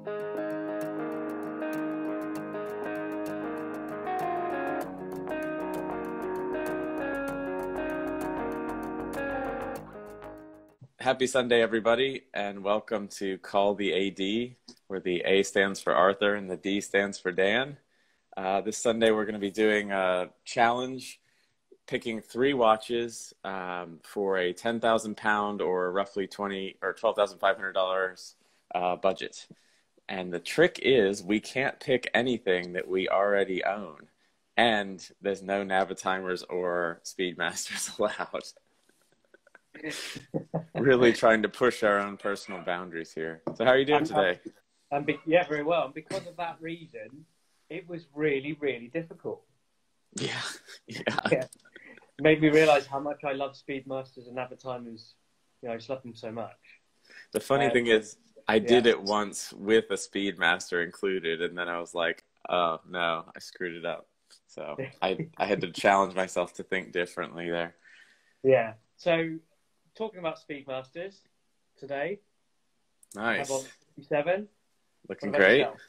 Happy Sunday, everybody, and welcome to Call the AD, where the A stands for Arthur and the D stands for Dan. This Sunday, we're going to be doing a challenge, picking 3 watches for a 10,000 pound or roughly $12,500 budget. And the trick is we can't pick anything that we already own, and there's no Natitimers or Speedmasters allowed. Really trying to push our own personal boundaries here. So how are you doing today? Yeah, very well. And because of that reason, it was really, really difficult. Yeah. Made me realise how much I love Speedmasters and Natitimers. You know, I just love them so much. The funny thing is, I did it once with a Speedmaster included, and then I was like, oh, no, I screwed it up. So I had to challenge myself to think differently there. Yeah. So talking about Speedmasters today. Nice. I'm on 57. Looking great. Yourself?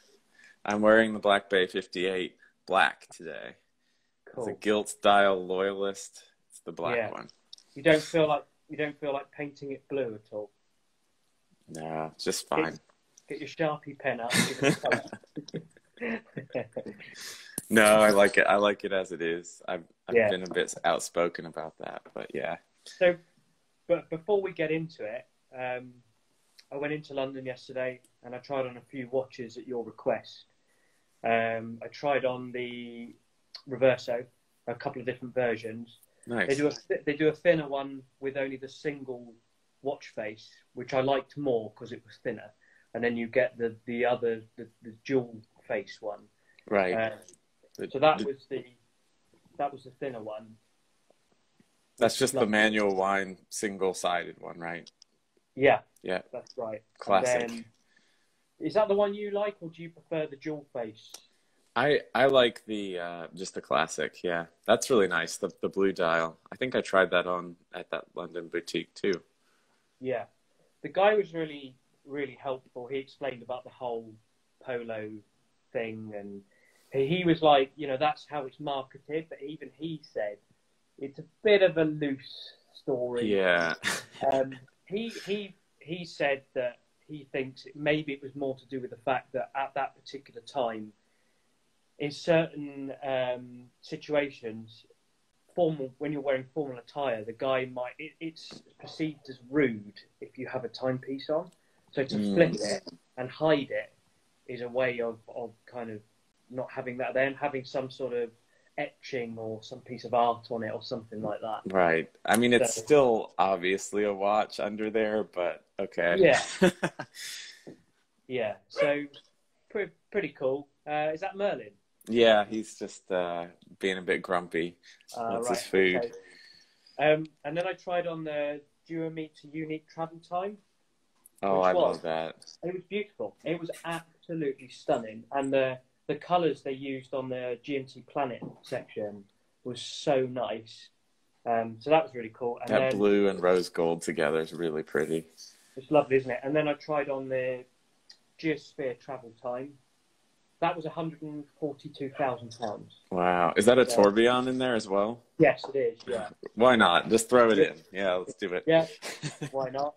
I'm wearing the Black Bay 58 black today. Cool. It's a gilt dial loyalist. It's the black one. You don't feel like painting it blue at all? No, just fine. Get your Sharpie pen out. No, I like it. I like it as it is. I've been a bit outspoken about that, but yeah. So, but before we get into it, I went into London yesterday and I tried on a few watches at your request. I tried on the Reverso, a couple of different versions. Nice. They do a thinner one with only the single watch face, which I liked more because it was thinner, and then you get the dual face one. Right. So that was the thinner one. That's just the manual wine single-sided one, right? Yeah. Yeah. That's right. Classic. Then, is that the one you like, or do you prefer the dual face? I like the just the classic. Yeah, that's really nice. The blue dial. I think I tried that on at that London boutique too. Yeah, the guy was really, really helpful. He explained about the whole polo thing, and he was like, you know, that's how it's marketed. But even he said it's a bit of a loose story. Yeah. He said that he thinks maybe it was more to do with the fact that at that particular time, in certain situations, when you're wearing formal attire, the guy it's perceived as rude if you have a timepiece on. So to flip it and hide it is a way of kind of not having that there and having some sort of etching or some piece of art on it or something like that. Right. I mean, it's still obviously a watch under there, but okay. Yeah. Yeah. So pretty cool. Is that Merlin? Yeah, he's just being a bit grumpy. Wants his food. Okay. And then I tried on the Duometer Unique Travel Time. Oh, I love that. It was beautiful. It was absolutely stunning. And the colours they used on the GMT Planet section was so nice. So that was really cool. And that blue and rose gold together is really pretty. It's lovely, isn't it? And then I tried on the Geosphere Travel Time. That was £142,000. Wow. Is that a tourbillon in there as well? Yes, it is, yeah. Why not? Just throw it in. Yeah, let's do it. Yeah, why not?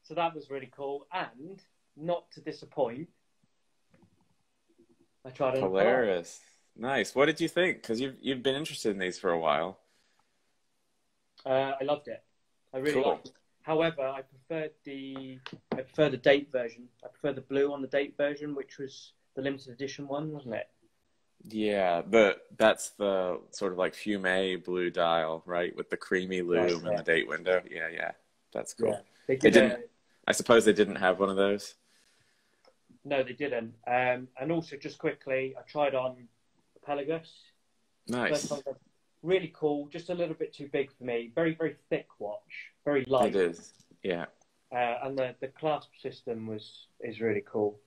So that was really cool. And not to disappoint, I tried on Polaris. Nice. What did you think? Because you've been interested in these for a while. I loved it. I really liked it. However, I prefer the date version. I prefer the blue on the date version, which was the limited edition one, wasn't it? Yeah, that's the sort of like fume blue dial, right? With the creamy lume and the date window. Yeah. That's cool. Yeah. I suppose they didn't have one of those. No, they didn't. And also, just quickly, I tried on Pelagus. Nice. Really cool. Just a little bit too big for me. Very, very thick watch. Very light. It is. Yeah. And the clasp system is really cool.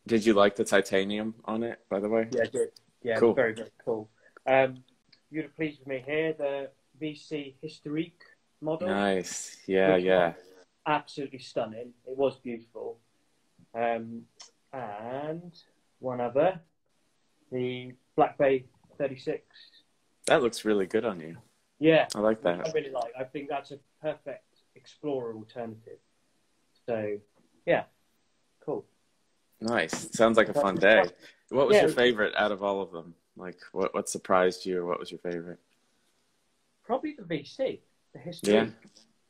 Did you like the titanium on it, by the way? Yeah, I did. Yeah, cool. Very, very cool. You'd have pleased with me here, the VC Historique model. Nice. Yeah. Absolutely stunning. It was beautiful. And one other, the Black Bay 36. That looks really good on you. Yeah, I like that. I really like. I think that's a perfect explorer alternative. So, yeah, cool. Nice. Sounds like a fun day. What was Yeah, your favorite out of all of them? Like, what surprised you, or what was your favorite? probably the VC, the history.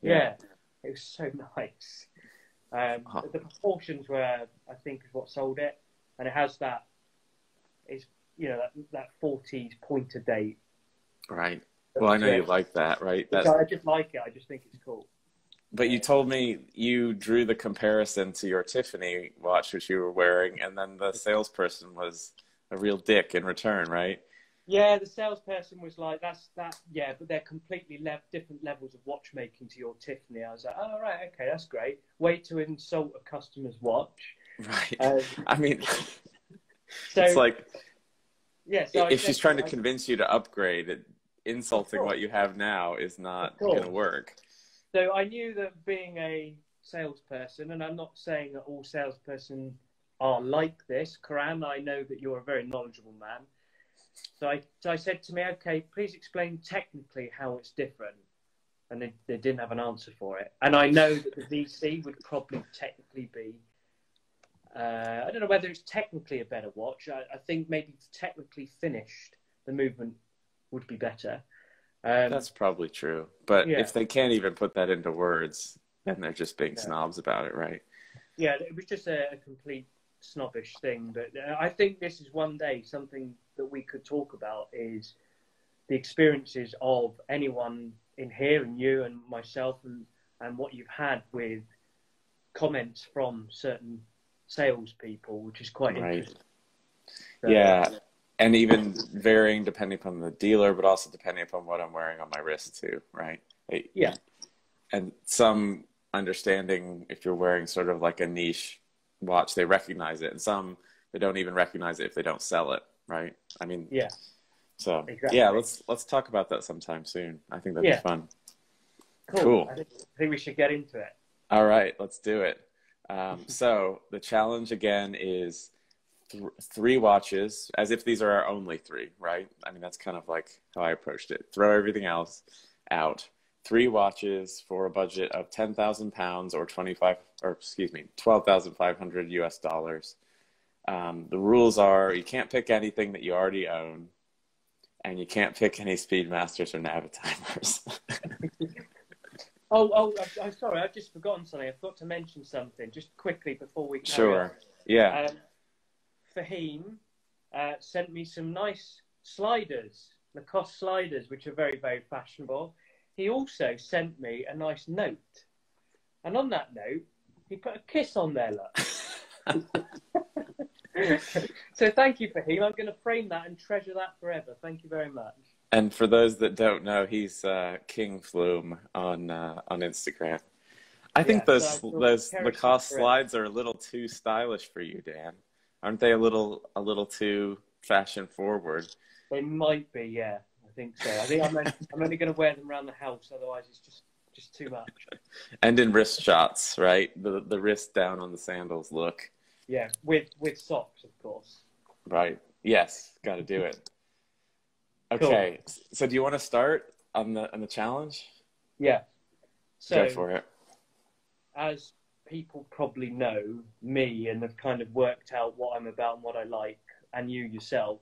Yeah, it was so nice. The proportions were, I think, is what sold it, and it has that, is that 40s pointer date. Right. Well, I know you like that, right? I just like it. I just think it's cool. But you told me you drew the comparison to your Tiffany watch, which you were wearing, and then the salesperson was a real dick in return, right? Yeah, the salesperson was like, yeah, but they're completely different levels of watchmaking to your Tiffany. I was like, oh, right, okay, that's great. Way to insult a customer's watch. Right. I mean, so, it's like, yeah, so if she's trying to convince you to upgrade, insulting what you have now is not going to work. So I knew that being a salesperson, and I'm not saying that all salespersons are like this, Karan, I know that you're a very knowledgeable man. So I said to me, okay, please explain technically how it's different. And they didn't have an answer for it. And I know that the VC would probably technically be, I don't know whether it's technically a better watch. I think maybe technically finished, the movement would be better. That's probably true. But if they can't even put that into words, then they're just being snobs about it, right? Yeah, it was just a complete snobbish thing. But I think this is one day something that we could talk about is the experiences of anyone in here, and you and myself, and what you've had with comments from certain salespeople, which is quite interesting. So, yeah, and even varying depending upon the dealer, but also depending upon what I'm wearing on my wrist too, right? Yeah. And some understanding, if you're wearing sort of like a niche watch, they recognize it, and some they don't even recognize it if they don't sell it, right? I mean, yeah. So exactly. Yeah, let's talk about that sometime soon. I think that'd be fun. Cool. I think we should get into it. All right, let's do it. So the challenge again is 3 watches, as if these are our only 3, right? I mean, that's kind of like how I approached it. Throw everything else out. 3 watches for a budget of £10,000 or 12,500 US dollars. The rules are you can't pick anything that you already own, and you can't pick any Speedmasters or Natitimers. I'm sorry, I've just forgotten something. I forgot to mention something just quickly before we carry on. Yeah. Fahim sent me some nice sliders, Lacoste sliders, which are very, very fashionable. He also sent me a nice note. And on that note, he put a kiss on there, look. So thank you, Fahim. I'm going to frame that and treasure that forever. Thank you very much. And for those that don't know, he's King Flume on Instagram. I think those Lacoste slides are a little too stylish for you, Dan. Aren't they a little too fashion forward? They might be, yeah. I think so. I think I'm only going to wear them around the house, otherwise it's just too much. And in wrist shots, right? The wrist down on the sandals look. Yeah, with socks, of course. Right. Yes, got to do it. Okay. Cool. So do you want to start on the challenge? Yeah. So go for it. As people probably know me and have kind of worked out what I'm about and what I like, and you yourself,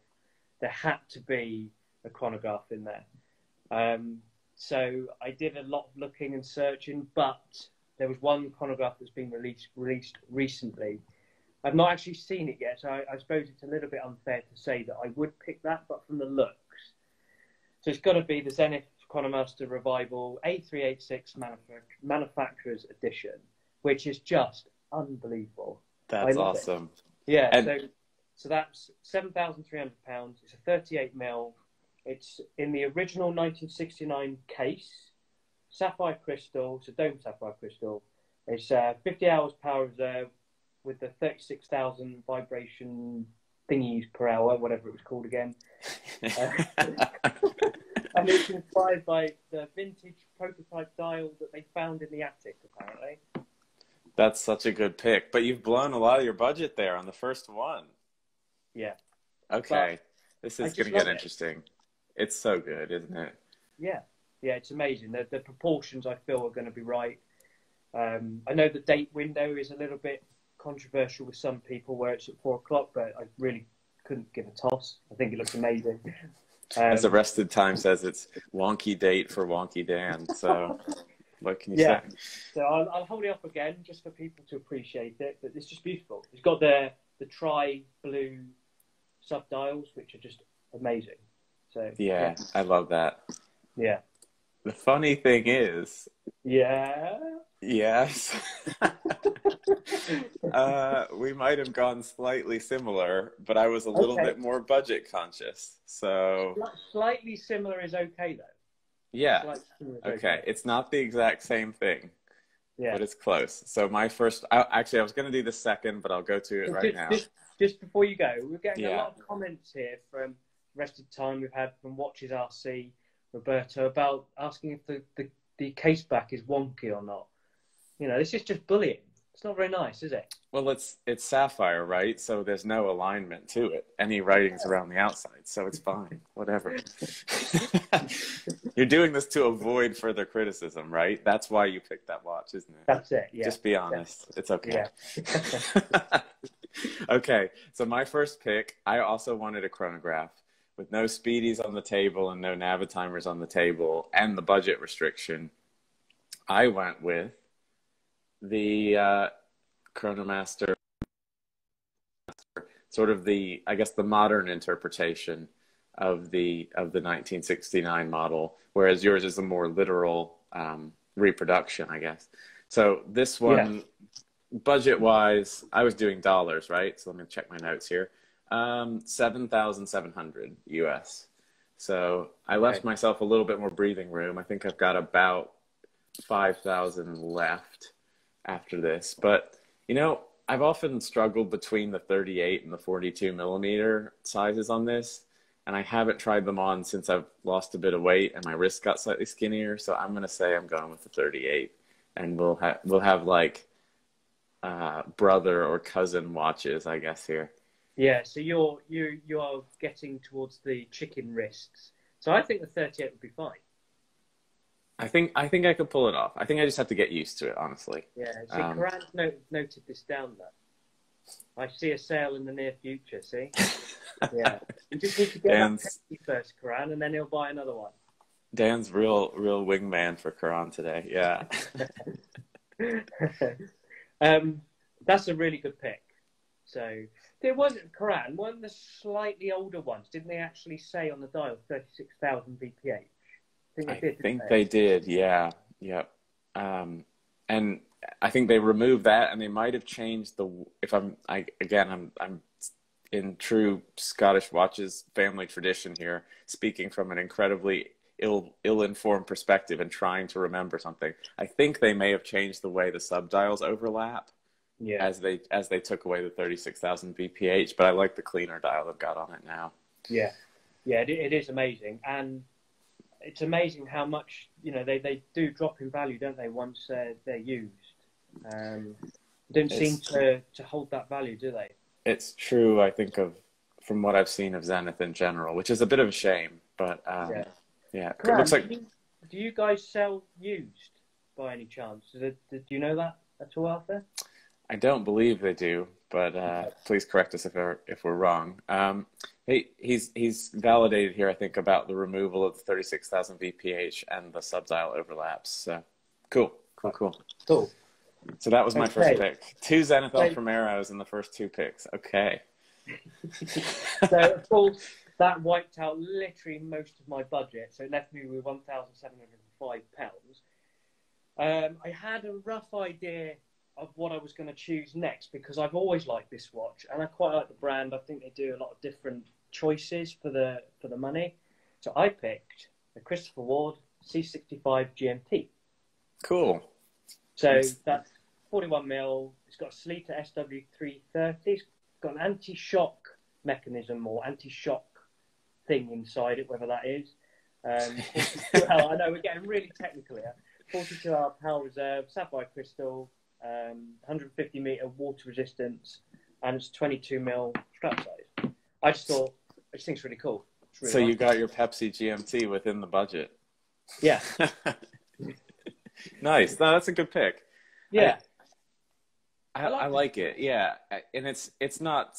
there had to be a chronograph in there. So I did a lot of looking and searching, but there was one chronograph that's been released recently. I've not actually seen it yet, so I suppose it's a little bit unfair to say that I would pick that, but from the looks. So it's got to be the Zenith Chronomaster Revival A386 Manufacturer's Edition, which is just unbelievable. That's awesome. Yeah, so that's £7,300. It's a 38mm. It's in the original 1969 case, sapphire crystal, so dome sapphire crystal. It's 50 hours power reserve with the 36,000 vibration thingies per hour, whatever it was called again. And it's inspired by the vintage prototype dial that they found in the attic, apparently. That's such a good pick. But you've blown a lot of your budget there on the first one. Yeah. Okay. But This I is going just to get love it. interesting. It's so good, isn't it? Yeah. Yeah, it's amazing. The proportions I feel are going to be right. I know the date window is a little bit controversial with some people where it's at 4 o'clock, but I really couldn't give a toss. I think it looks amazing. As Arrested Time says, it's wonky date for wonky Dan. So what can you Yeah. say? So I'll hold it up again just for people to appreciate it, but it's just beautiful. It's got the tri-blue sub-dials, which are just amazing. So Yeah, I love that. yeah. The funny thing is, Yeah. yes, we might have gone slightly similar, but I was a little Okay. bit more budget conscious. So Slightly similar is okay though. yeah, Slightly similar is okay. It's not the exact same thing, Yeah. but it's close. So my first, actually, I was going to do the second, but I'll go to it right now. Just before you go, we're getting a Yeah. lot of comments here from Rest of Time. We've had from Watches RC, Roberto, about asking if the case back is wonky or not. You know, this is just bullying. It's not very nice, is it? Well, it's sapphire, right? So there's no alignment to it. Any writing's around the outside, so it's fine. Whatever. You're doing this to avoid further criticism, right? That's why you picked that watch, isn't it? That's it. Yeah. Just be honest. It's okay. Yeah. Okay, so my first pick, I also wanted a chronograph with no Speedies on the table and no Natitimers on the table and the budget restriction. I went with the Chronomaster, sort of the, I guess, the modern interpretation of the 1969 model, whereas yours is a more literal reproduction, I guess. So this one, budget-wise, I was doing dollars, right? So let me check my notes here. 7,700 US. So I left myself a little bit more breathing room. I think I've got about 5,000 left after this. But, you know, I've often struggled between the 38 and the 42 millimeter sizes on this. And I haven't tried them on since I've lost a bit of weight and my wrist got slightly skinnier. So I'm going to say I'm going with the 38. And we'll have like brother or cousin watches, I guess, here. Yeah, so you're getting towards the chicken wrists. So I think the 38 would be fine. I think I could pull it off. I think I just have to get used to it, honestly. Yeah, see, Karan noted this down though. I see a sale in the near future, see? Yeah. You just need to get that pesky first, Karan, and then he'll buy another one. Dan's real wingman for Karan today, yeah. That's a really good pick. So there wasn't Karan, weren't the slightly older ones? Didn't they actually say on the dial 36,000 BPH? I think they did, yeah, yep. And I think they removed that, and they might have changed the. I'm in true Scottish watches family tradition here, speaking from an incredibly ill-informed perspective and trying to remember something. I think they may have changed the way the subdials overlap. Yeah. As they took away the 36,000 BPH, but I like the cleaner dial they've got on it now. Yeah, yeah, it is amazing, and it's amazing how much they do drop in value, don't they? Once they're used, don't seem to hold that value, do they? It's true. I think from what I've seen of Zenith in general, which is a bit of a shame, but yeah. Graham, it looks like. Do you guys sell used by any chance? Do you know that at all, Arthur? I don't believe they do, but please correct us if we're wrong. He's validated here, I think, about the removal of the 36,000 VPH and the subdial overlaps. So cool. So that was my first pick. 2 Zenith Ultramaros in the first 2 picks. Okay. So of course that wiped out literally most of my budget. So it left me with £1,705. I had a rough idea of what I was going to choose next because I've always liked this watch and I quite like the brand. I think they do a lot of different choices for the money. So I picked the Christopher Ward C65 GMT. Cool. So that's 41 mil. It's got a Sleater SW330. It's got an anti-shock mechanism or anti-shock thing inside it, whether that is. 42 hour, I know we're getting really technical here. 42 hour power reserve, sapphire crystal, 150 meter water resistance, and it's 22 mil strap size. I just think it's really cool. It's really So nice. you got your Pepsi GMT within the budget. Yeah. Nice. No, that's a good pick. Yeah. I like it. Yeah. And it's not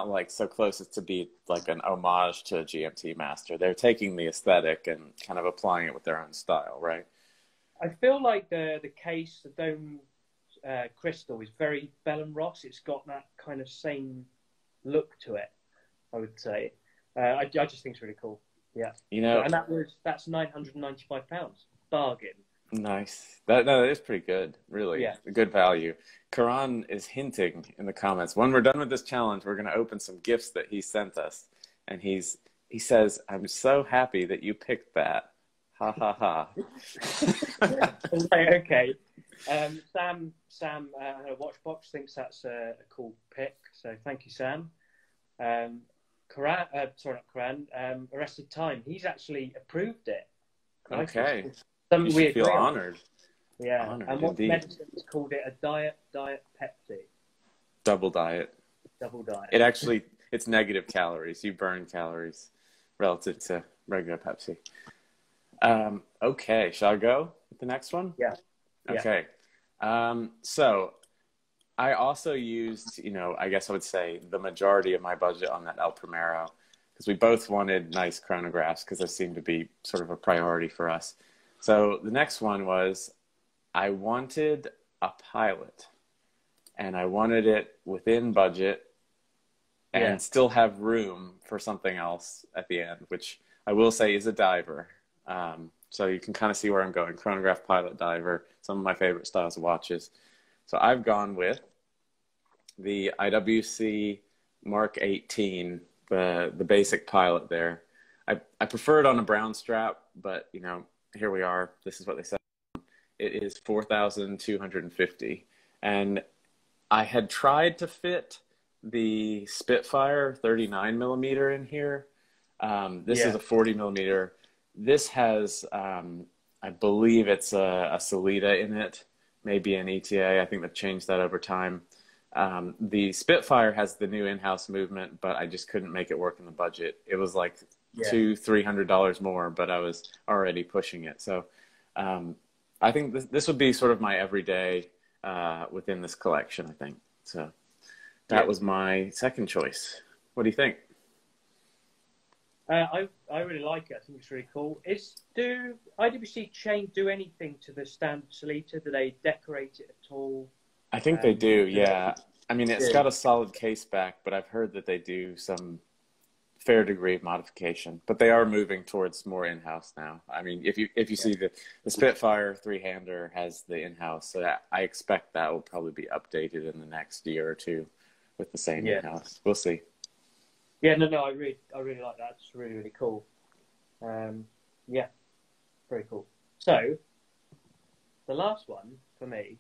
like so close as to be like an homage to a GMT Master. They're taking the aesthetic and kind of applying it with their own style, right? I feel like the case, the dome crystal is very Bell and Ross. It's got that kind of same look to it, I would say. I just think it's really cool. Yeah. You know, and that's £995. Bargain. Nice. That is pretty good, really. Yeah. A good value. Karan is hinting in the comments, when we're done with this challenge, we're going to open some gifts that he sent us. And he says, I'm so happy that you picked that. Ha, ha, ha. Okay. Sam, Watchbox thinks that's a cool pick. So thank you, Sam. Arrested Time. He's actually approved it. Okay. Something you should feel honored. Yeah. Honored, and what indeed. medicine's called it a diet Pepsi. Double diet. Double diet. It's negative calories. You burn calories relative to regular Pepsi. Okay. Shall I go with the next one? Yeah. Okay. So I also used, I guess I would say the majority of my budget on that El Primero, because we both wanted nice chronographs because those seemed to be sort of a priority for us. So the next one was, I wanted a pilot, and I wanted it within budget and still have room for something else at the end, which I will say is a diver. So you can kind of see where I'm going. Chronograph, pilot, diver, some of my favorite styles of watches. So I've gone with the IWC Mark 18, the basic pilot there. I prefer it on a brown strap, but here we are. This is what they said. It is 4,250. And I had tried to fit the Spitfire 39 millimeter in here. This is a 40 millimeter. This has, I believe it's a Solita in it, maybe an ETA. I think they've changed that over time. The Spitfire has the new in-house movement, but I just couldn't make it work in the budget. It was like $200-300 more, but I was already pushing it. So I think this would be sort of my everyday within this collection, I think. So that was my second choice. What do you think? I really like it. I think it's really cool. Do IWC chain do anything to the standard Solita? Do they decorate it at all? I think they do, yeah. I mean, it's got a solid case back, but I've heard that they do some fair degree of modification. But they are moving towards more in-house now. I mean, if you see the Spitfire three-hander has the in-house, so I expect that will probably be updated in the next year or two with the same in-house. We'll see. Yeah, no, I really like that. It's really, really cool. Yeah, very cool. So, the last one for me,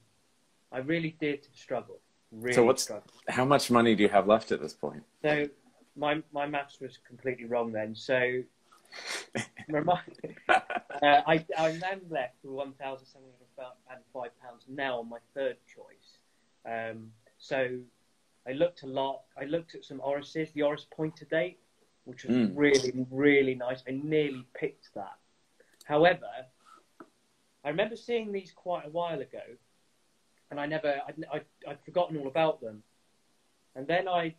I really did struggle. How much money do you have left at this point? So, my maths was completely wrong then. So, I'm then left with £1,705 now on my third choice. So, I looked a lot. I looked at some Orises, the Oris Pointer Date, which was really, really nice. I nearly picked that. However, I remember seeing these quite a while ago, and I'd forgotten all about them. And then I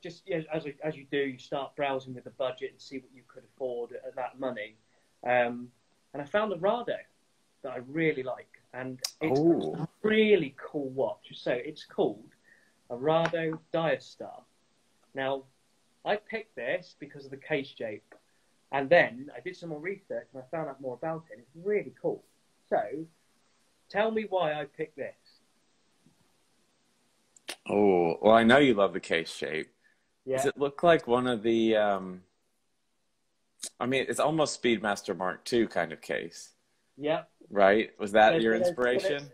just, as you do, you start browsing with the budget and see what you could afford at that money. And I found a Rado that I really like, and it's a really cool watch. So it's called a Rado Diastar. Now, I picked this because of the case shape, and then I did some more research and I found out more about it. It's really cool. So, tell me why I picked this. Oh, well, I know you love the case shape. Yeah. Does it look like one of the, I mean, it's almost Speedmaster Mark II kind of case. Yeah. Right? Was that your inspiration?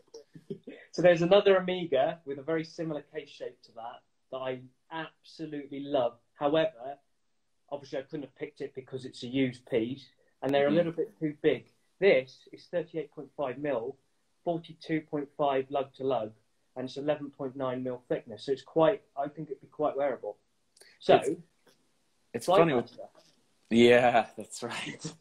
So there's another Amiga with a very similar case shape to that I absolutely love. However, obviously I couldn't have picked it because it's a used piece, and they're a little bit too big. This is 38.5 mil, 42.5 lug to lug, and it's 11.9 mil thickness. So it's quite, I think it'd be quite wearable. So it's funny with, yeah, that's right.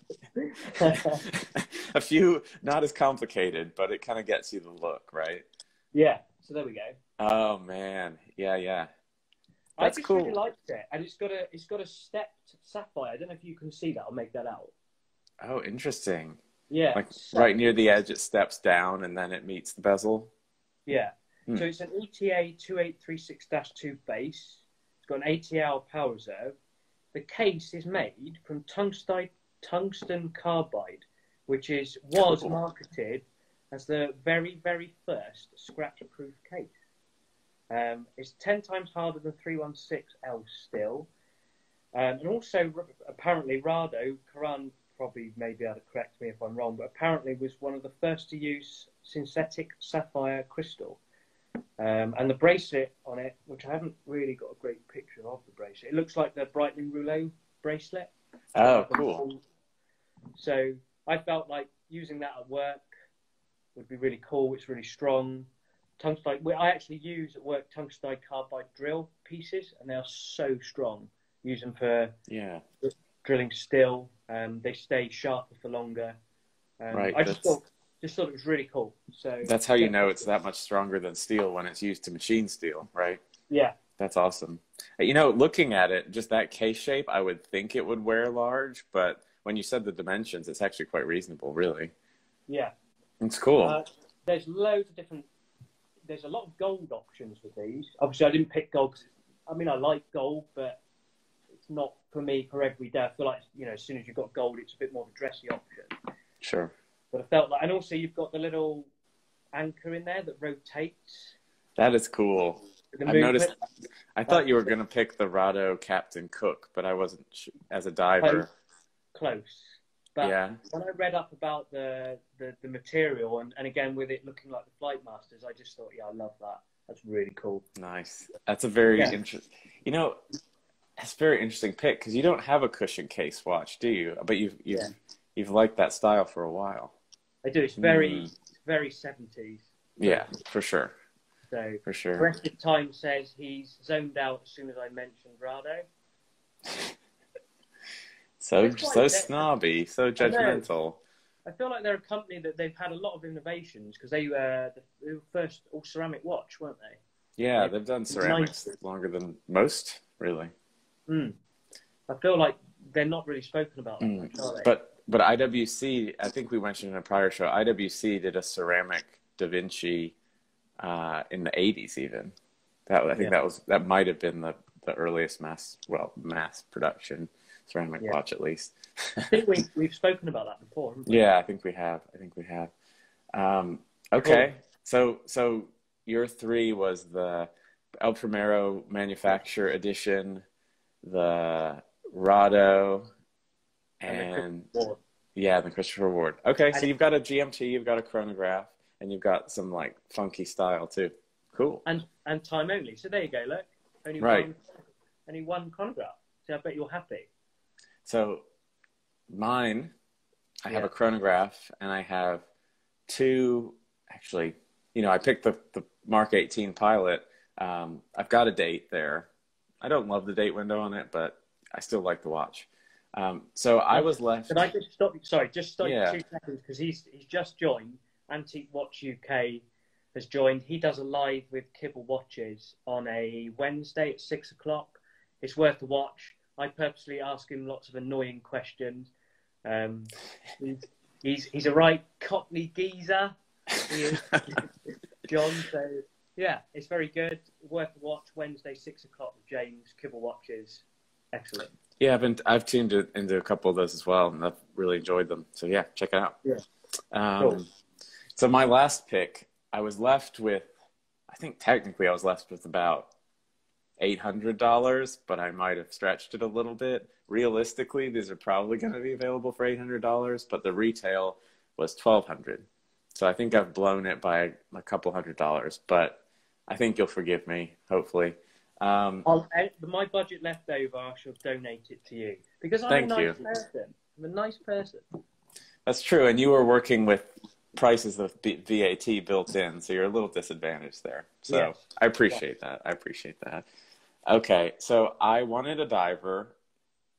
A few, not as complicated, but it kind of gets you the look, right? Yeah. So there we go. Oh man, yeah. I That's just cool. really liked it, and it's got a stepped sapphire. I don't know if you can see that. I'll make that out. Oh, interesting. Yeah. Like So, right near the edge, it steps down and then it meets the bezel. yeah. So it's an ETA 2836-2 base. It's got an 80-hour power reserve. The case is made from tungsten carbide, which was Cool. marketed as the very, very first scratch-proof case. It's 10 times harder than 316L steel. And also, apparently, Rado, Karan probably may be able to correct me if I'm wrong, but apparently was one of the first to use synthetic sapphire crystal. And the bracelet on it, which I haven't really got a great picture of the bracelet, it looks like the Breitling Rouleau bracelet. Oh, cool. So I felt like using that at work would be really cool. It's really strong. Tungsten. I actually use at work tungsten carbide drill pieces, and they are so strong. Use them for drilling steel. They stay sharper for longer. Right. I just thought it was really cool. So that's how you know it's that much stronger than steel when it's used to machine steel, right? Yeah. That's awesome. You know, looking at it, just that case shape, I would think it would wear large, but when you said the dimensions, it's actually quite reasonable, really. Yeah. It's cool. There's loads of different. There's a lot of gold options with these. Obviously, I didn't pick gold. I mean, I like gold, but it's not for me for every day. I feel like, you know, as soon as you've got gold, it's a bit more of a dressy option. Sure. But I felt like, and also you've got the little anchor in there that rotates. That is cool. I've noticed. I thought you were going to pick the Rado Captain Cook, but I wasn't as a diver. Close. But yeah. When I read up about the material, and again with it looking like the Flightmasters, I just thought, yeah, I love that. That's really cool. Nice. That's a very interesting. You know, that's a very interesting pick because you don't have a cushion case watch, do you? But you've liked that style for a while. I do. It's very 70s. Yeah, for sure. So for sure. Corrected Time says he's zoned out as soon as I mentioned Rado. so snobby, so judgmental. I feel like they're a company that they've had a lot of innovations because they were the first all ceramic watch, weren't they? Yeah, they've done ceramics longer than most, really. I feel like they're not really spoken about that much, are they? But IWC, I think we mentioned in a prior show, IWC did a ceramic Da Vinci in the 80s even. I think that might have been the earliest mass production ceramic watch, at least. I think we've spoken about that before, haven't we? Yeah, I think we have. Okay, cool. So your three was the El Primero Manufacturer Edition, the Rado, and the Christopher Ward. Okay, so you've got a GMT, you've got a chronograph, and you've got some like funky style too. Cool. And time only. So there you go. Look, only one chronograph. So I bet you're happy. So mine, I have a chronograph, and I have two. Actually, you know, I picked the Mark 18 Pilot. I've got a date there. I don't love the date window on it, but I still like the watch. So I was left. Can I just stop you? Sorry, just stop you 2 seconds because he's just joined. Antique Watch UK has joined. He does a live with Kibble Watches on a Wednesday at 6 o'clock. It's worth a watch. I purposely ask him lots of annoying questions. He's a right Cockney geezer. He is, John. So yeah, it's very good. Worth a watch. Wednesday 6 o'clock with James, Kibble Watches. Excellent. Yeah, I've tuned into a couple of those as well, and I've really enjoyed them. So yeah, check it out. Yeah. Cool. So my last pick, I was left with. I think technically I was left with about $800, but I might have stretched it a little bit. Realistically, these are probably going to be available for $800, but the retail was $1,200. So I think I've blown it by a couple $100, but I think you'll forgive me, hopefully. My budget left over, I shall donate it to you because I'm a nice person. I'm a nice person. That's true, and you were working with price is the VAT built in, so you're a little disadvantaged there. So Yes. I appreciate that. I appreciate that. Okay, so I wanted a diver.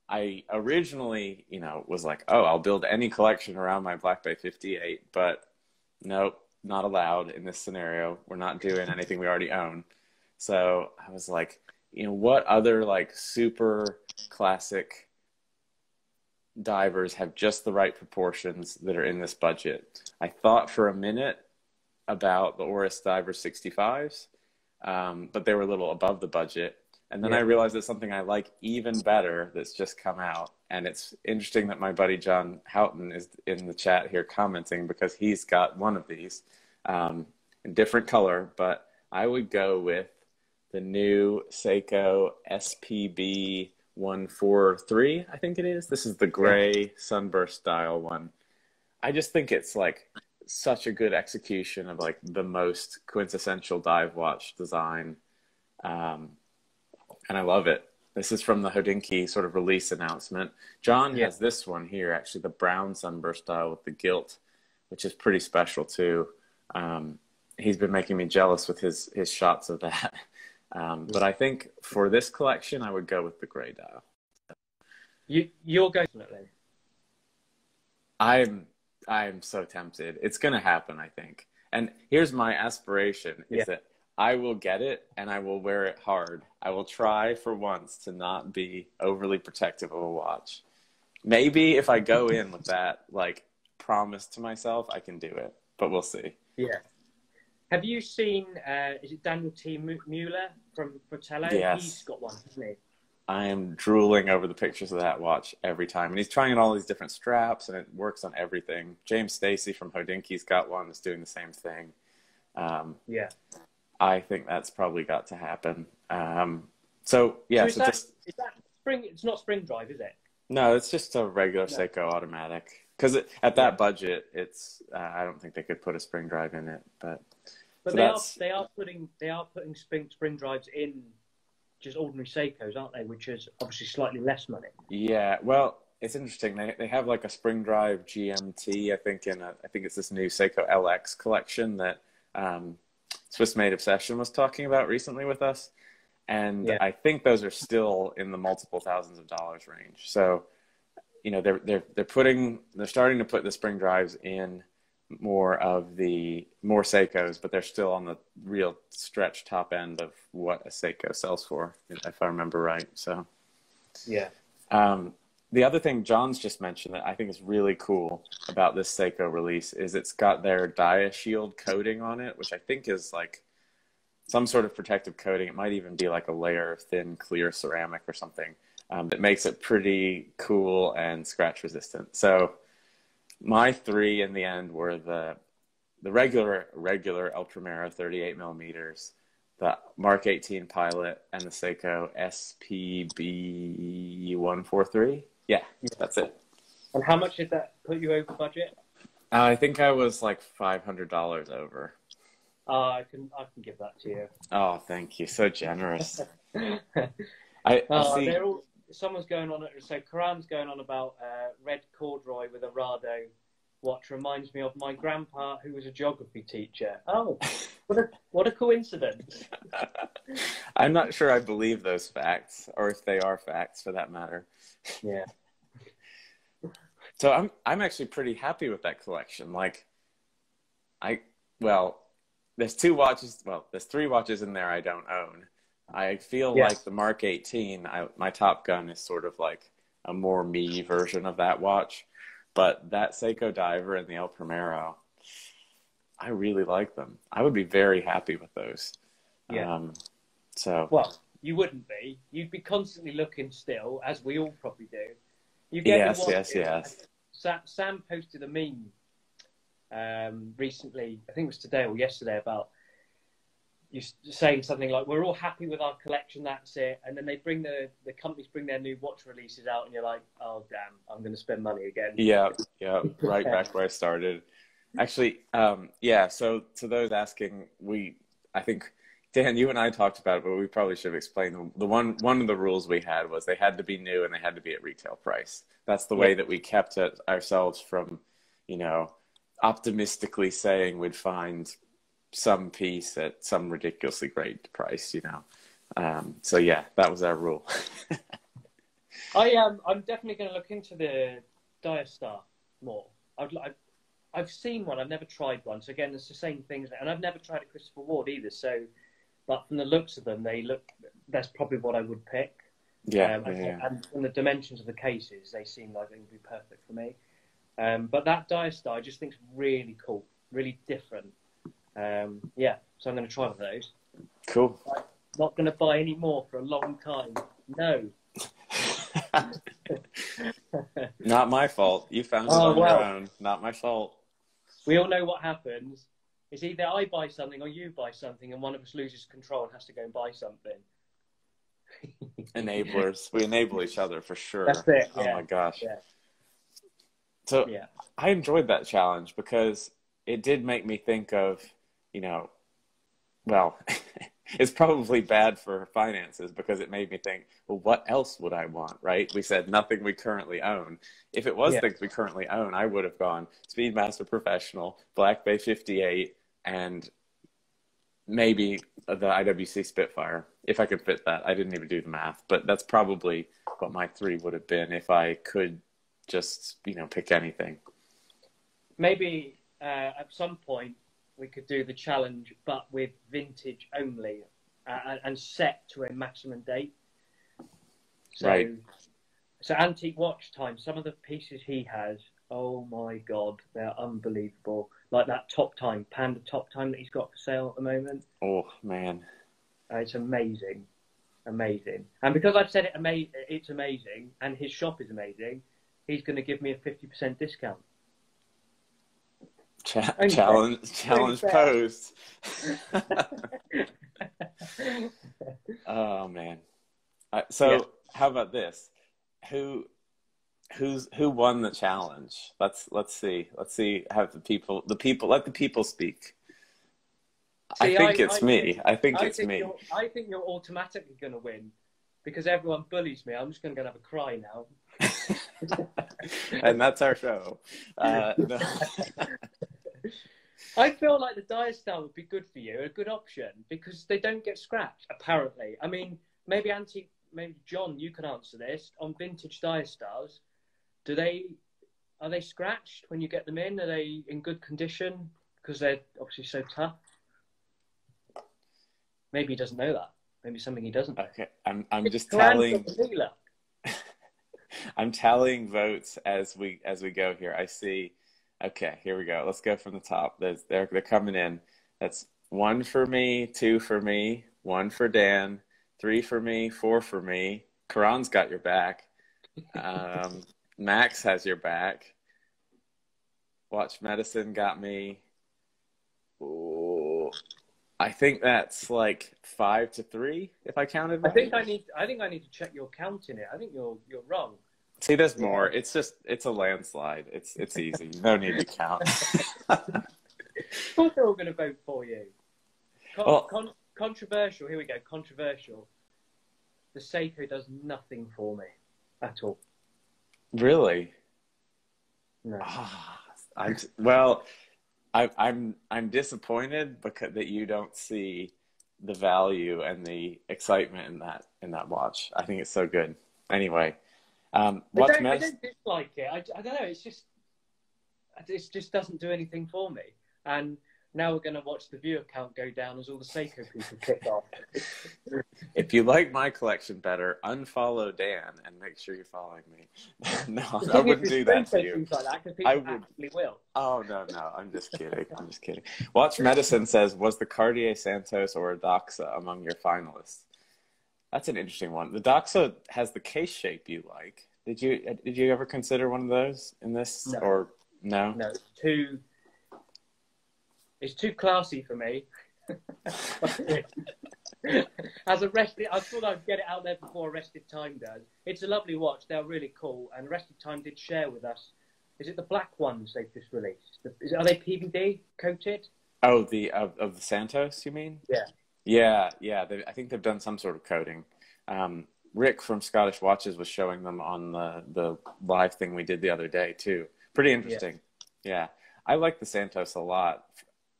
I originally, was like, oh, I'll build any collection around my Black Bay 58, but nope, not allowed in this scenario. We're not doing anything we already own. So I was like, what other like super classic divers have just the right proportions that are in this budget? I thought for a minute about the Oris Diver 65s, but they were a little above the budget. And then I realized there's something I like even better that's just come out. And it's interesting that my buddy John Houghton is in the chat here commenting, because he's got one of these in different color. But I would go with the new Seiko SPB 143, I think it is. This is the gray sunburst style one. I just think it's like such a good execution of like the most quintessential dive watch design. And I love it. This is from the Hodinkee sort of release announcement. John has this one here, actually, the brown sunburst style with the gilt, which is pretty special too. He's been making me jealous with his shots of that. But I think for this collection, I would go with the gray dial. You're going definitely. I'm so tempted. It's going to happen, I think. And here's my aspiration is that I will get it and I will wear it hard. I will try for once to not be overly protective of a watch. Maybe if I go in with that, like, promise to myself, I can do it. But we'll see. Yeah. Have you seen, is it Daniel T. Mueller from Fratello? Yes. He's got one, hasn't he? I am drooling over the pictures of that watch every time. And he's trying on all these different straps, and it works on everything. James Stacy from Hodinkee's got one that's doing the same thing. I think that's probably got to happen. So is that spring? It's not spring drive, is it? No, it's just a regular Seiko automatic. Because at that budget, it's I don't think they could put a spring drive in it. But so they are putting spring drives in just ordinary Seikos, aren't they? Which is obviously slightly less money. Yeah, well, it's interesting. They have like a spring drive GMT, I think, I think it's this new Seiko LX collection that Swiss Made Obsession was talking about recently with us. And I think those are still in the multiple thousands of dollars range. So, they're starting to put the spring drives in more Seikos, but they're still on the real stretch top end of what a Seiko sells for, if I remember right. So, the other thing John's just mentioned that I think is really cool about this Seiko release is it's got their DiaShield coating on it, which I think is like some sort of protective coating. It might even be like a layer of thin, clear ceramic or something that makes it pretty cool and scratch resistant. So my three in the end were the regular El Primero 38 millimeters, the Mark 18 Pilot, and the Seiko SPB 143. Yeah, that's it. And how much did that put you over budget? I think I was like $500 over. I can give that to you. Oh, thank you. So generous. Someone's going on. So Karan's going on about red corduroy with a Rado watch. Reminds me of my grandpa, who was a geography teacher. Oh, what a coincidence! I'm not sure I believe those facts, or if they are facts for that matter. Yeah. So I'm actually pretty happy with that collection. Like, there's three watches in there I don't own. I feel like the Mark 18, my Top Gun is sort of like a more me version of that watch. But that Seiko Diver and the El Primero, I really like them. I would be very happy with those. Yeah. Well, you wouldn't be. You'd be constantly looking still, as we all probably do. You get yes. Sam posted a meme recently, I think it was today or yesterday, about you saying something like, we're all happy with our collection, that's it. And then they bring the companies bring their new watch releases out and you're like, oh, damn, I'm going to spend money again. Yeah, right back where I started. Actually, so to those asking, I think, Dan, you and I talked about it, but we probably should have explained one of the rules we had was they had to be new and they had to be at retail price. That's the way that we kept it ourselves from, optimistically saying we'd find some piece at some ridiculously great price, you know. So yeah, that was our rule. I'm definitely going to look into the Diastar more. I've seen one. I've never tried one. So again, it's the same things, and I've never tried a Christopher Ward either. So, but from the looks of them, that's probably what I would pick. Yeah, and from the dimensions of the cases, they seem like they would be perfect for me. But that Diastar I just think is really cool, really different. Yeah, so I'm going to try one of those. Cool. I'm not going to buy any more for a long time. No. Not my fault. You found it on your own. Not my fault. We all know what happens. It's either I buy something or you buy something, and one of us loses control and has to go and buy something. Enablers. We enable each other for sure. That's it. Yeah. Oh my gosh. Yeah. So yeah. I enjoyed that challenge because it did make me think of, you know, well, it's probably bad for finances because it made me think, well, what else would I want, right? We said nothing we currently own. If it was things we currently own, I would have gone Speedmaster Professional, Black Bay 58, and maybe the IWC Spitfire, if I could fit that. I didn't even do the math, but that's probably what my 3 would have been if I could just, you know, pick anything. Maybe at some point we could do the challenge, but with vintage only, and set to a maximum date. So, right. So antique watch time. Some of the pieces he has, oh my god, they're unbelievable. Like that top time, Panda top time that he's got for sale at the moment. Oh man, it's amazing, amazing. And because I've said it's amazing, and his shop is amazing, he's going to give me a 50% discount. Challenge post. Oh man. So how about this? Who won the challenge? Let's see. Have the people let the people speak. See, I think it's me. I think you're automatically going to win because everyone bullies me. I'm just going to go have a cry now. And that's our show. No. I feel like the Diastar would be good for you, a good option, because they don't get scratched, apparently. I mean, maybe John, you can answer this. On vintage Diastars, are they scratched when you get them in? Are they in good condition? Because they're obviously so tough. Maybe he doesn't know that. Maybe something he doesn't. Okay, I'm just telling. I'm tallying votes as we go here. I see. Okay, here we go. Let's go from the top. They're coming in. That's 1 for me, 2 for me, 1 for Dan, 3 for me, 4 for me. Karan's got your back. Max has your back. Watch Medicine got me. Ooh, I think that's like 5-3 if I counted right. I think I need to check your count in it. I think you're wrong. See, there's more. It's a landslide. It's easy. No need to count. Of course they're all going to vote for you. Controversial. Here we go. Controversial. The Seiko does nothing for me at all. Really? No. I'm disappointed because that you don't see the value and the excitement in that watch. I think it's so good. Anyway. I don't dislike it. I don't know. It just doesn't do anything for me. And now we're going to watch the viewer count go down as all the Seiko people kick off. If you like my collection better, unfollow Dan and make sure you're following me. No, I wouldn't do that to you. Like that, I would. Actually will. Oh no, I'm just kidding. I'm just kidding. Watch Medicine says, was the Cartier Santos or a Doxa among your finalists? That's an interesting one. The Doxa has the case shape you like. Did you ever consider one of those in this? No. Or no? No, it's too classy for me. As Arrested, I thought I'd get it out there before Arrested Time does. It's a lovely watch. They're really cool. And Arrested Time did share with us. Is it the black ones they've just released? Are they PVD coated? Oh, of the Santos, you mean? Yeah. Yeah. I think they've done some sort of coating. Rick from Scottish Watches was showing them on the live thing we did the other day too. Pretty interesting. Yeah. I like the Santos a lot.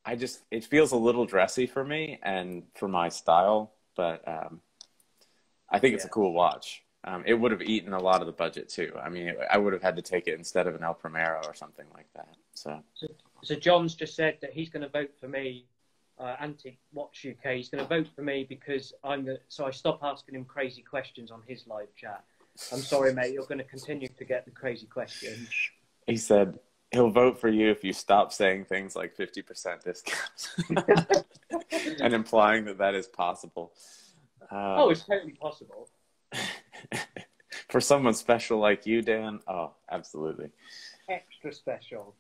It feels a little dressy for me and for my style, but I think it's a cool watch. It would have eaten a lot of the budget too. I mean, I would have had to take it instead of an El Primero or something like that. So John's just said that he's going to vote for me, Antique Watch UK. He's going to vote for me because so I stop asking him crazy questions on his live chat. I'm sorry, mate. You're going to continue to get the crazy questions. He said he'll vote for you if you stop saying things like 50% discount and implying that is possible. It's totally possible. For someone special like you, Dan, oh, absolutely. Extra special.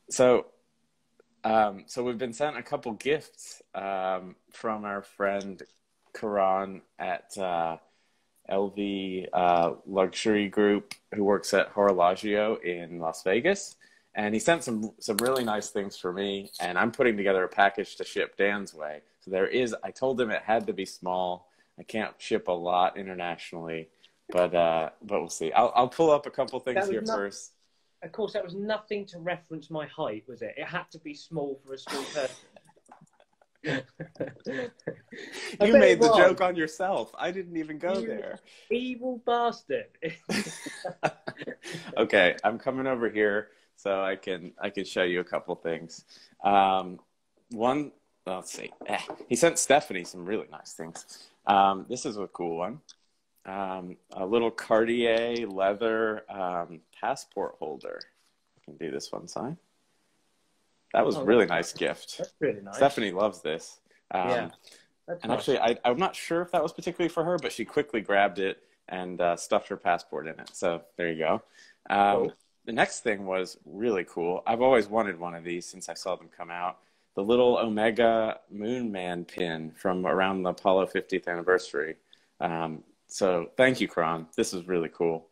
So we've been sent a couple gifts from our friend Karan at LV Luxury Group, who works at Horologio in Las Vegas. And he sent some really nice things for me, and I'm putting together a package to ship Dan's way. So I told him it had to be small. I can't ship a lot internationally, but we'll see. I'll pull up a couple things here first. Of course, that was nothing to reference my height, was it? It had to be small for a small person. You made the joke on yourself. I didn't even go there. Evil bastard. Okay, I'm coming over here so I can show you a couple things. One, let's see. He sent Stephanie some really nice things. This is a cool one. A little Cartier leather passport holder. I can do this one side. That was a really nice gift. That's really nice. Stephanie loves this. Yeah. And actually, I'm not sure if that was particularly for her, but she quickly grabbed it and stuffed her passport in it. So there you go. Cool. The next thing was really cool. I've always wanted one of these since I saw them come out. The little Omega Moon Man pin from around the Apollo 50th anniversary. So thank you, Karan. This is really cool.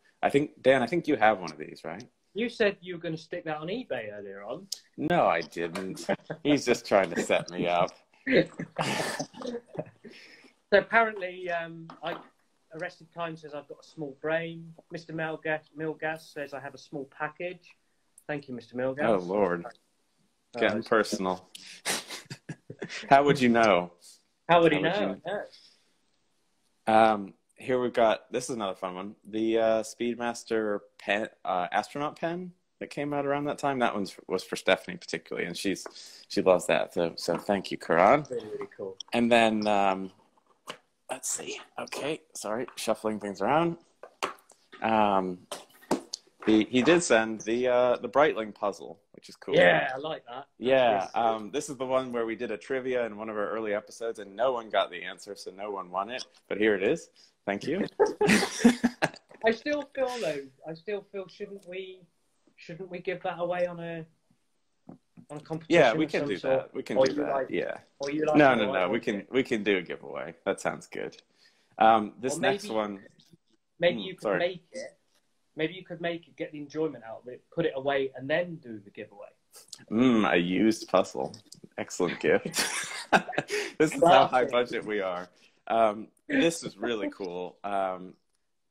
Dan, I think you have one of these, right? You said you were going to stick that on eBay earlier on. No, I didn't. He's just trying to set me up. So apparently, Arrested Time says I've got a small brain. Mr. Milgas says I have a small package. Thank you, Mr. Milgas. Oh, Lord. Getting personal. How would you know? How would he know? Here we've got, this is another fun one, the Speedmaster pen, astronaut pen that came out around that time. That one was for Stephanie particularly, and she loves that. So thank you, Karan. Really, really cool. And then let's see. Okay, sorry, shuffling things around. He did send the Breitling puzzle, which is cool. Yeah, I like that. Yeah, this is the one where we did a trivia in one of our early episodes, and no one got the answer, so no one won it. But here it is. Thank you. I still feel shouldn't we give that away on a competition? Yeah, we can do that. We can do that. Yeah. No. We can do a giveaway. That sounds good. This next one. Maybe you could make it. Maybe you could make it, get the enjoyment out of it, put it away, and then do the giveaway. A used puzzle. Excellent gift. This is how high budget we are. This is really cool.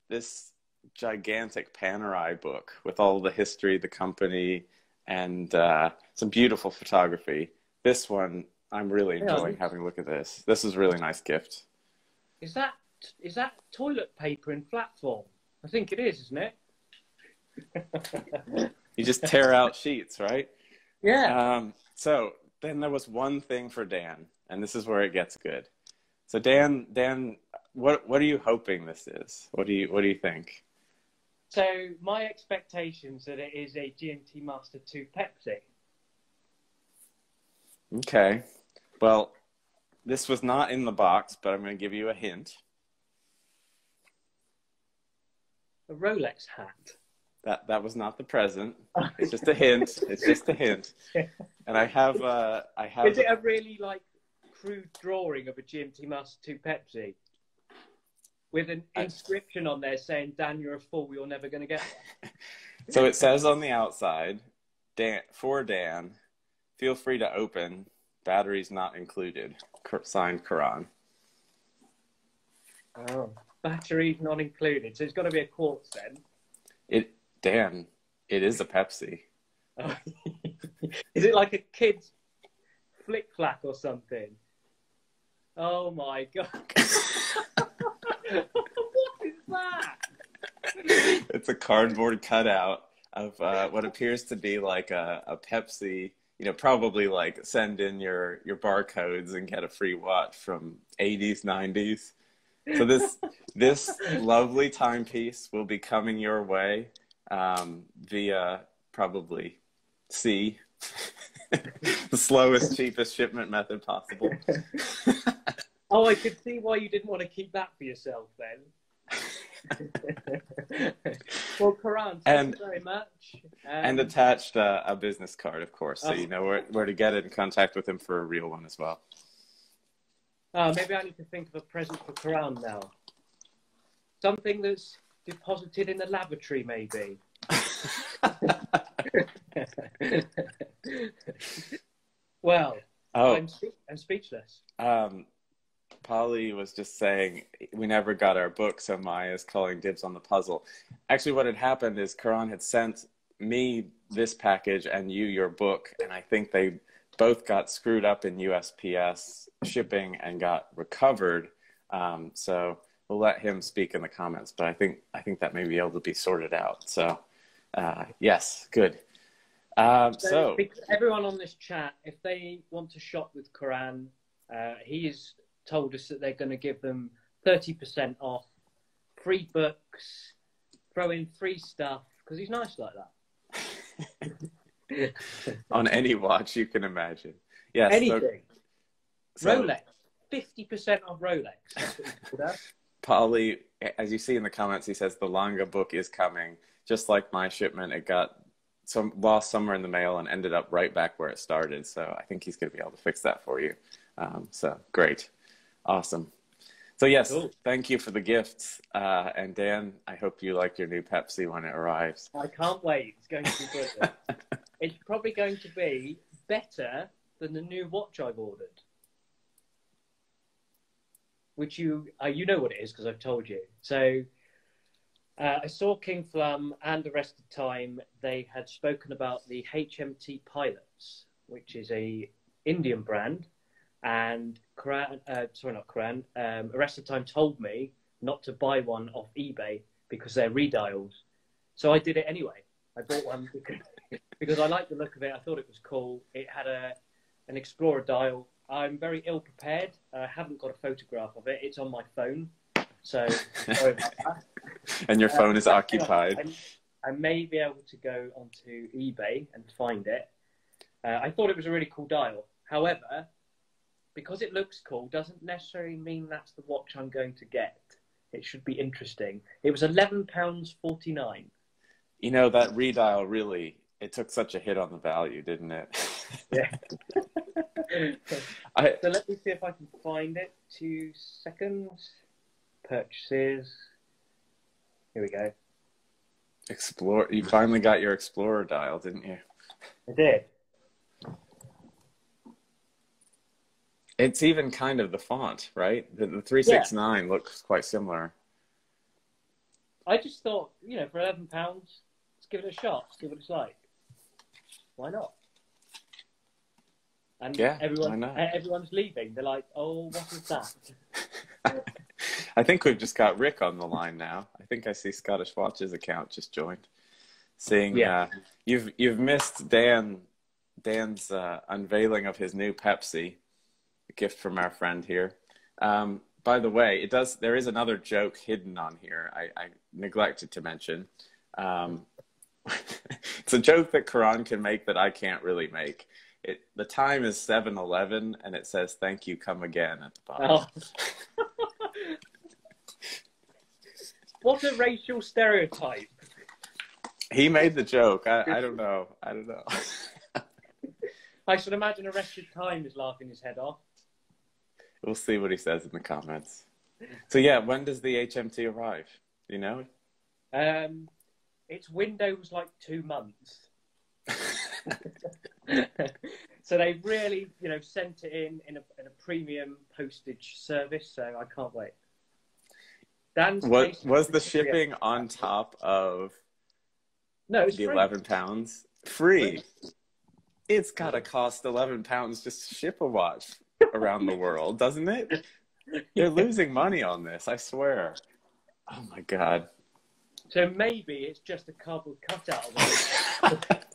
This gigantic Panerai book with all the history of the company and some beautiful photography. This one, I'm really enjoying having a look at this. This is a really nice gift. Is that toilet paper in flat form? I think it is, isn't it? You just tear out sheets, right? Yeah. So then there was one thing for Dan, and this is where it gets good. So Dan, what are you hoping this is? What do you think? So my expectations that it is a GMT Master 2 Pepsi. Okay. Well, this was not in the box, but I'm going to give you a hint. A Rolex hat. That was not the present. It's just a hint. It's just a hint. And I have. Is it a really crude drawing of a GMT Master 2 Pepsi with an inscription on there saying, "Dan, you're a fool. You're never going to get one." So it says on the outside, Dan, for Dan, feel free to open. Batteries not included. Signed, Karan. Oh, batteries not included. So it's got to be a quartz then. Dan, it is a Pepsi. Oh. Is it like a kid's flick flack or something? Oh my god! What is that? It's a cardboard cutout of what appears to be like a Pepsi. You know, probably like send in your barcodes and get a free watch from 80s, 90s. So this lovely timepiece will be coming your way via probably sea, the slowest, cheapest shipment method possible. Oh, I could see why you didn't want to keep that for yourself then. Well, Karan, thank you very much. And attached a business card, of course, so you know where to get it, in contact with him for a real one as well. Oh, maybe I need to think of a present for Karan now. Something that's deposited in the lavatory, maybe. Well, I'm speechless. Polly was just saying we never got our book, so Maya's calling dibs on the puzzle. Actually, what had happened is Karan had sent me this package and you your book, and I think they both got screwed up in USPS shipping and got recovered. So we'll let him speak in the comments, but I think that may be able to be sorted out. So yes, good. So everyone on this chat, if they want to shop with Karan, he's told us that they're going to give them 30% off, free books, throw in free stuff, because he's nice like that. On any watch you can imagine. Yes. Anything. So, Rolex. 50% off Rolex. That's what he's called out. Polly, as you see in the comments, he says the Longa book is coming. Just like my shipment, it got lost somewhere in the mail and ended up right back where it started. So I think he's going to be able to fix that for you. So great. Awesome. So yes, cool. Thank you for the gifts. And Dan, I hope you like your new Pepsi when it arrives. I can't wait. It's going to be brilliant. It's probably going to be better than the new watch I've ordered. Which you know what it is because I've told you. So I saw King Flum and Arrested Time. They had spoken about the HMT Pilots, which is a Indian brand. And Arrested Time told me not to buy one off eBay because they're redials. So I did it anyway. I bought one because I liked the look of it. I thought it was cool. It had an Explorer dial. I'm very ill prepared. I haven't got a photograph of it. It's on my phone. So sorry about that. And your phone is occupied. I may be able to go onto eBay and find it. I thought it was a really cool dial. However, because it looks cool doesn't necessarily mean that's the watch I'm going to get. It should be interesting. It was £11.49. You know, that redial really, it took such a hit on the value, didn't it? Yeah. So let me see if I can find it. 2 seconds. Purchases. Here we go. Explore. You finally got your Explorer dial, didn't you? I did. It's even kind of the font, right? The 369 looks quite similar. I just thought, for £11, let's give it a shot. See what it's like. Why not? And yeah, why not? Everyone's leaving. They're like, oh, what is that? I think we've just got Rick on the line now. I think I see Scottish Watches account just joined. Seeing, you've missed Dan's unveiling of his new Pepsi. A gift from our friend here. By the way, there is another joke hidden on here. I neglected to mention. It's a joke that Karan can make that I can't really make. The time is 7:11 and it says "Thank you, come again" at the bottom. Oh. What a racial stereotype. He made the joke. I don't know. I should imagine Arrested Time is laughing his head off. We'll see what he says in the comments. So yeah, when does the HMT arrive? Do you know? Its window was like 2 months. So they really, sent it in a premium postage service. So I can't wait. Was the shipping on top of the £11? Free. It's gotta cost £11 just to ship a watch around the world, doesn't it? They're losing money on this, I swear. Oh my God. So maybe it's just a cardboard cutout of it.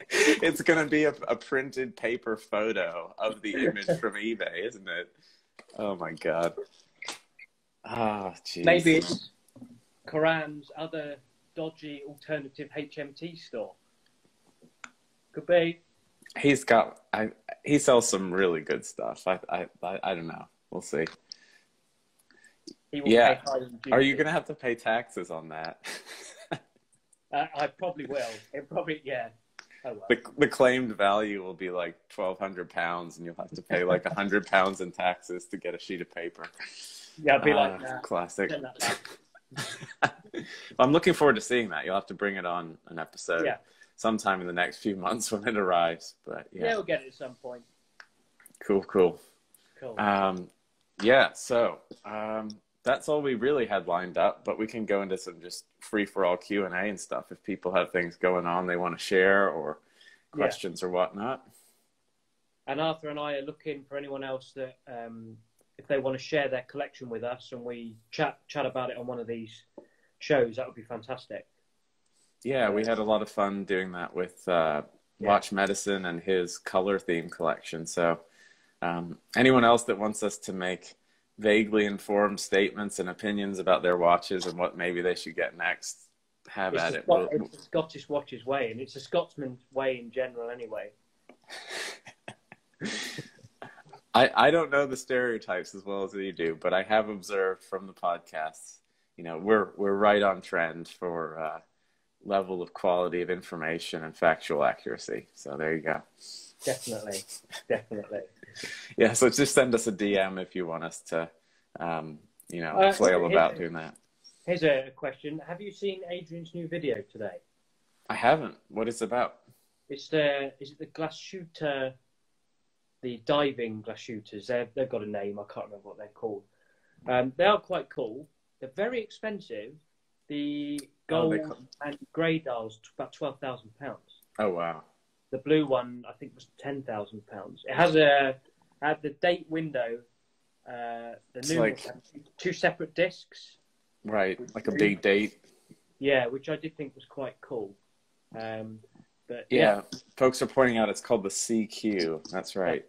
It's gonna be a printed paper photo of the image from eBay, isn't it? Oh my God. Ah, oh, jeez. Maybe it's Karan's other dodgy alternative HMT store. Could be. He sells some really good stuff. I don't know. We'll see. He will pay high in duty. Are you gonna have to pay taxes on that? I probably will. It probably, yeah. Oh, well. The claimed value will be like £1,200, and you'll have to pay like £100 in taxes to get a sheet of paper. Yeah, I'd be like, nah, classic. I'm looking forward to seeing that. You'll have to bring it on an episode sometime in the next few months when it arrives. But yeah, we'll get it at some point. Cool. Yeah, so that's all we really had lined up, but we can go into some just free-for-all Q&A and stuff if people have things going on they want to share or questions or whatnot. And Arthur and I are looking for anyone else that, if they want to share their collection with us and we chat about it on one of these shows, that would be fantastic. Yeah, we had a lot of fun doing that with Watch Medicine and his color theme collection. So anyone else that wants us to make vaguely informed statements and opinions about their watches and what maybe they should get next, have at it. It's the Scottish watches way, and it's a Scotsman's way in general anyway. I don't know the stereotypes as well as you do, but I have observed from the podcasts, you know, we're right on trend for level of quality of information and factual accuracy. So there you go. Definitely. Yeah, so just send us a DM if you want us to, flail about doing that. Here's a question. Have you seen Adrian's new video today? I haven't. What is it about? Is it the glass shooter, the diving glass shooters? They've got a name. I can't remember what they're called. They are quite cool. They're very expensive. The gold and grey dials, about £12,000. Oh, wow. The blue one, I think, was £10,000. It has had the date window. The new one had two separate discs. Right, like a big date. Yeah, which I did think was quite cool. But yeah, folks are pointing out it's called the CQ. That's right.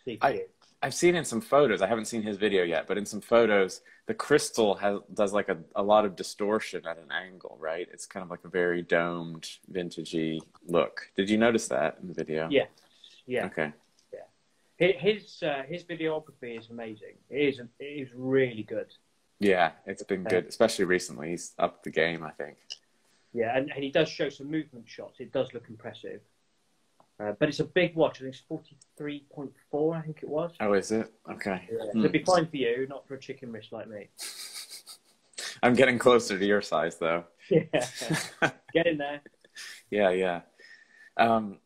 CQ. I've seen in some photos. I haven't seen his video yet, but in some photos, the crystal does like a lot of distortion at an angle, right? It's kind of like a very domed, vintagey look. Did you notice that in the video? Yeah. Okay. Yeah. His videography is amazing. It is really good. Yeah, it's been good, especially recently. He's upped the game, I think. Yeah, and he does show some movement shots. It does look impressive. But it's a big watch. I think it's 43.4, I think it was. Oh, is it? Okay. Yeah. So it'd be fine for you, not for a chicken wrist like me. I'm getting closer to your size, though. Yeah. Get in there. Yeah. No,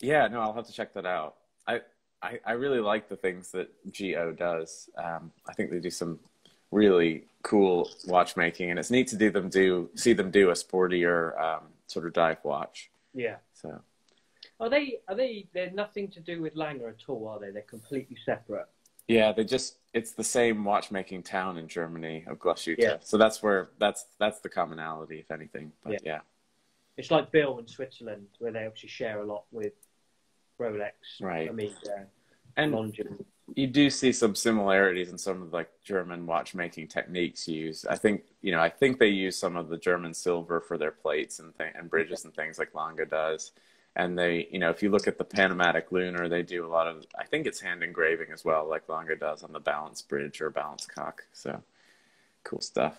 I'll have to check that out. I really like the things that GO does. I think they do some really cool watchmaking, and it's neat to see them do a sportier sort of dive watch. Yeah. So. They're nothing to do with Langer at all, are they? They're completely separate. Yeah, it's the same watchmaking town in Germany of Glashütte. Yeah. So that's the commonality, if anything. But yeah. It's like Bill in Switzerland, where they obviously share a lot with Rolex. Right. Omega, and Longines. You do see some similarities in some of like German watchmaking techniques used. I think they use some of the German silver for their plates and bridges and things like Lange does. And they, if you look at the Panamatic Lunar, they do a lot of, I think it's hand engraving as well, like Lange does on the balance bridge or balance cock. So cool stuff.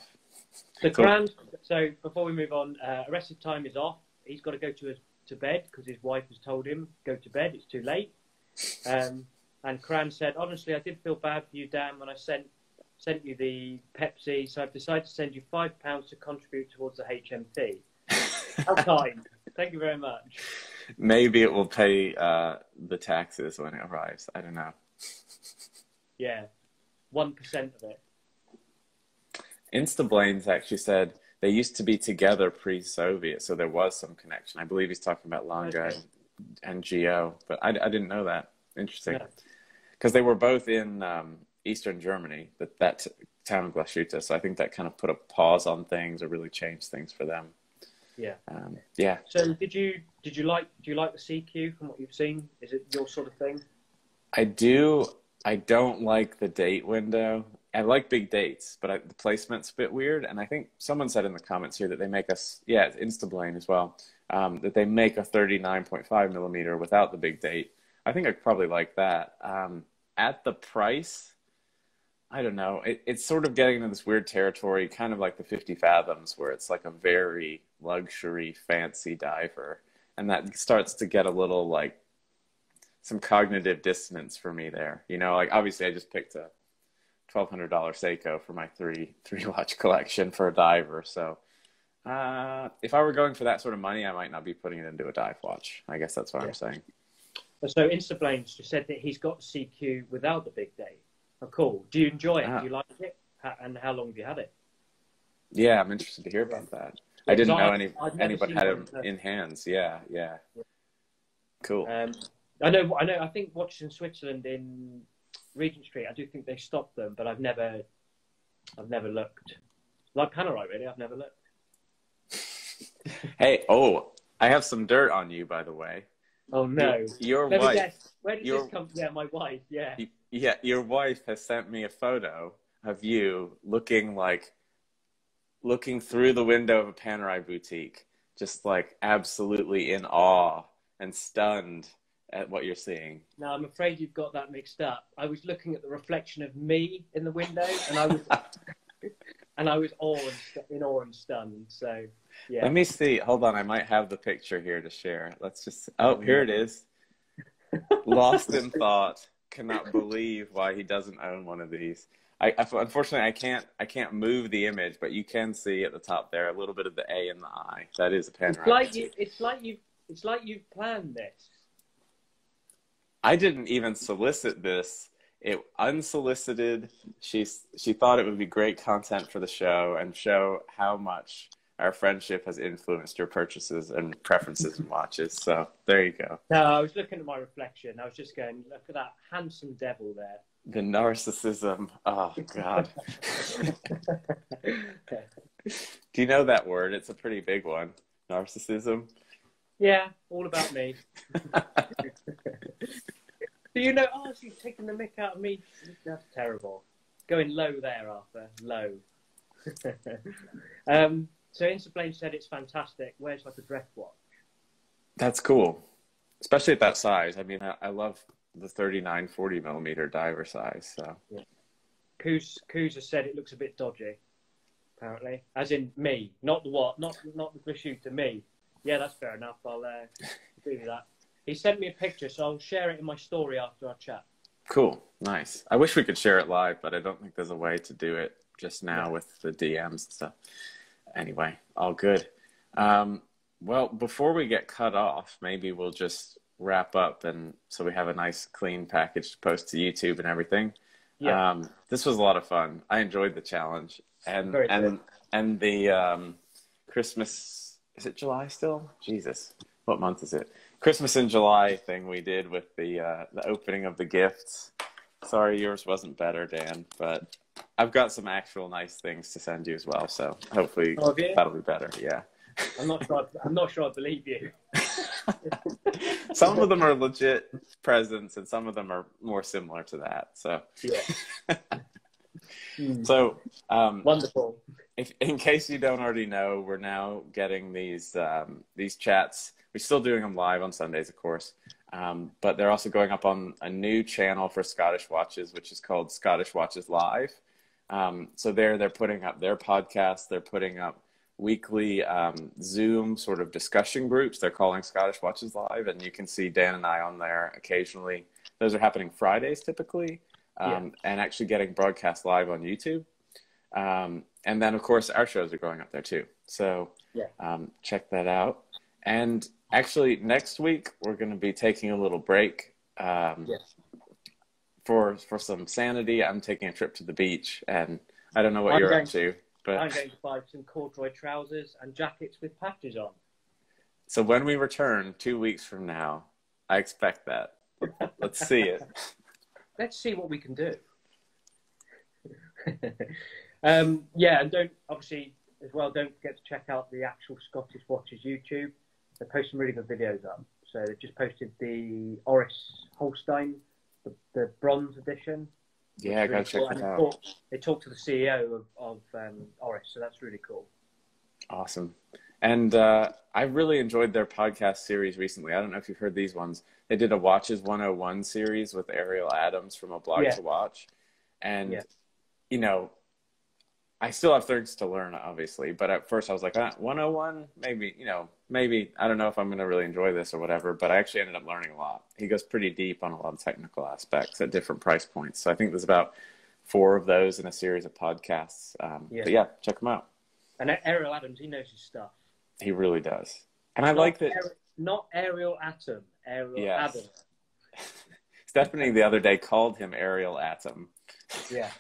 So before we move on, arrested time is off. He's got to go to bed because his wife has told him, go to bed, it's too late. And Kran said, honestly, I did feel bad for you, Dan, when I sent you the Pepsi, so I've decided to send you £5 to contribute towards the HMT. How kind. Thank you very much. Maybe it will pay the taxes when it arrives. I don't know. Yeah, 1% of it. Instablanes actually said they used to be together pre-Soviet, so there was some connection. I believe he's talking about Lange and Geo, but I didn't know that. Interesting. Yeah. Because they were both in Eastern Germany, that town of Glashuta. So I think that kind of put a pause on things or really changed things for them. Yeah. Yeah. So do you like the CQ from what you've seen? Is it your sort of thing? I do. I don't like the date window. I like big dates, but the placement's a bit weird. And I think someone said in the comments here that they make us, yeah, it's Instablane as well, that they make a 39.5 millimeter without the big date. I think I'd probably like that. At the price, I don't know. It's sort of getting into this weird territory, kind of like the 50 Fathoms, where it's like a very luxury, fancy diver. And that starts to get a little like some cognitive dissonance for me there. You know, like obviously I just picked a $1,200 Seiko for my three watch collection for a diver. So if I were going for that sort of money, I might not be putting it into a dive watch. I guess that's what I'm saying. So Instablane's just said that he's got CQ without the big day. Oh, cool. Do you enjoy it? Do you like it? And how long have you had it? Yeah, I'm interested to hear about that. Yeah, I didn't know anybody had him in hands. Yeah. Cool. I know. I think watches in Switzerland in Regent Street, I do think they stopped them, but I've never looked. Like Panerai, really, I've never looked. Hey, I have some dirt on you, by the way. Oh no! Your wife. Guess, where did this come from? Yeah, my wife. Yeah. Yeah, your wife has sent me a photo of you looking through the window of a Panerai boutique, just like absolutely in awe and stunned at what you're seeing. No, I'm afraid you've got that mixed up. I was looking at the reflection of me in the window, and I was in awe and stunned. So, yeah. Let me see. Hold on, I might have the picture here to share. Let's just. Oh, here it is. Lost in thought. Cannot believe why he doesn't own one of these. Unfortunately, I can't move the image, but you can see at the top there a little bit of the A in the I. That is a Panerai. It's like you've planned this. I didn't even solicit this. It unsolicited. She thought it would be great content for the show and show how much our friendship has influenced your purchases and preferences in watches. So there you go. No, I was looking at my reflection. I was just going, look at that handsome devil there. The narcissism. Oh, God. Do you know that word? It's a pretty big one. Narcissism. Yeah, all about me. Do you know, she's taking the mick out of me. That's terrible. Going low there, Arthur. Low. So Instablaine said it's fantastic. Wears like a dress watch. That's cool. Especially at that size. I mean, I love the 39, 40 millimeter diver size. So. Yeah. Coos has said it looks a bit dodgy, apparently. As in me. Not the Glashuta, to me. Yeah, that's fair enough. I'll agree with that. He sent me a picture, so I'll share it in my story after our chat. Cool. Nice. I wish we could share it live, but I don't think there's a way to do it just now with the DMs and stuff. Anyway, all good. Well, before we get cut off, maybe we'll just wrap up and so we have a nice clean package to post to YouTube and everything. Yeah. This was a lot of fun. I enjoyed the challenge and the Christmas. Is it July still? Jesus, what month is it? Christmas in July thing we did with the opening of the gifts. Sorry, yours wasn't better, Dan, but I've got some actual nice things to send you as well. So hopefully that'll be better. Yeah. I'm not sure I believe you. Some of them are legit presents, and some of them are more similar to that. So yeah. So wonderful. If in case you don't already know, we're now getting these chats. We're still doing them live on Sundays, of course, but they're also going up on a new channel for Scottish Watches, which is called Scottish Watches Live. So they're putting up their podcasts. They're putting up weekly Zoom sort of discussion groups. They're calling Scottish Watches Live, and you can see Dan and I on there occasionally. Those are happening Fridays typically, and actually getting broadcast live on YouTube. And then, of course, our shows are going up there too. So check that out. And actually, next week, we're going to be taking a little break for some sanity. I'm taking a trip to the beach, and I don't know what you're up to. But I'm going to buy some corduroy trousers and jackets with patches on. So when we return 2 weeks from now, I expect that. Let's see it. Let's see what we can do. Yeah, and don't forget to check out the actual Scottish Watches YouTube. They post some really good videos up. So they just posted the Oris Holstein, the bronze edition. Yeah, I gotta check that out. They talked to the CEO of Oris, so that's really cool. Awesome. And I really enjoyed their podcast series recently. I don't know if you've heard these ones. They did a Watches 101 series with Ariel Adams from A Blog to Watch. And, you know, I still have things to learn, obviously. But at first I was like, 101? Maybe, I don't know if I'm going to really enjoy this or whatever. But I actually ended up learning a lot. He goes pretty deep on a lot of technical aspects at different price points. So I think there's about 4 of those in a series of podcasts. But yeah, check them out. And Ariel Adams, he knows his stuff. He really does. And I like that. Not Ariel Atom, Ariel Adam. Stephanie the other day called him Ariel Atom. Yeah.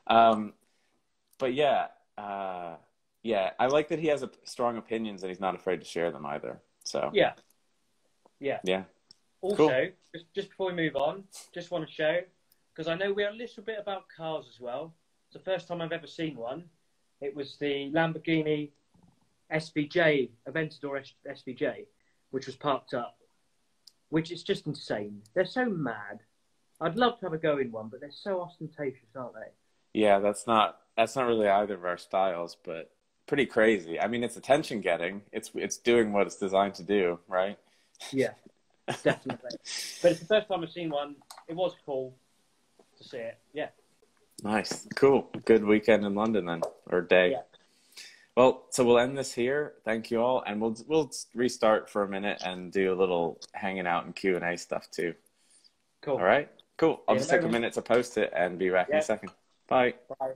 But yeah, I like that he has strong opinions and he's not afraid to share them either. So yeah. Also, cool. just before we move on, just want to show, because I know we're a little bit about cars as well. It's the first time I've ever seen one. It was the Lamborghini SVJ, Aventador SVJ, which was parked up, which is just insane. They're so mad. I'd love to have a go in one, but they're so ostentatious, aren't they? Yeah, that's not really either of our styles, but pretty crazy. I mean, it's attention getting. It's doing what it's designed to do, right? Yeah, definitely. But it's the first time I've seen one. It was cool to see it. Yeah. Nice. Cool. Good weekend in London then, or day. Yeah. Well, so we'll end this here. Thank you all, and we'll restart for a minute and do a little hanging out and Q&A stuff too. Cool. All right. Cool. I'll just take a minute to post it and be back in a second. Bye. Bye.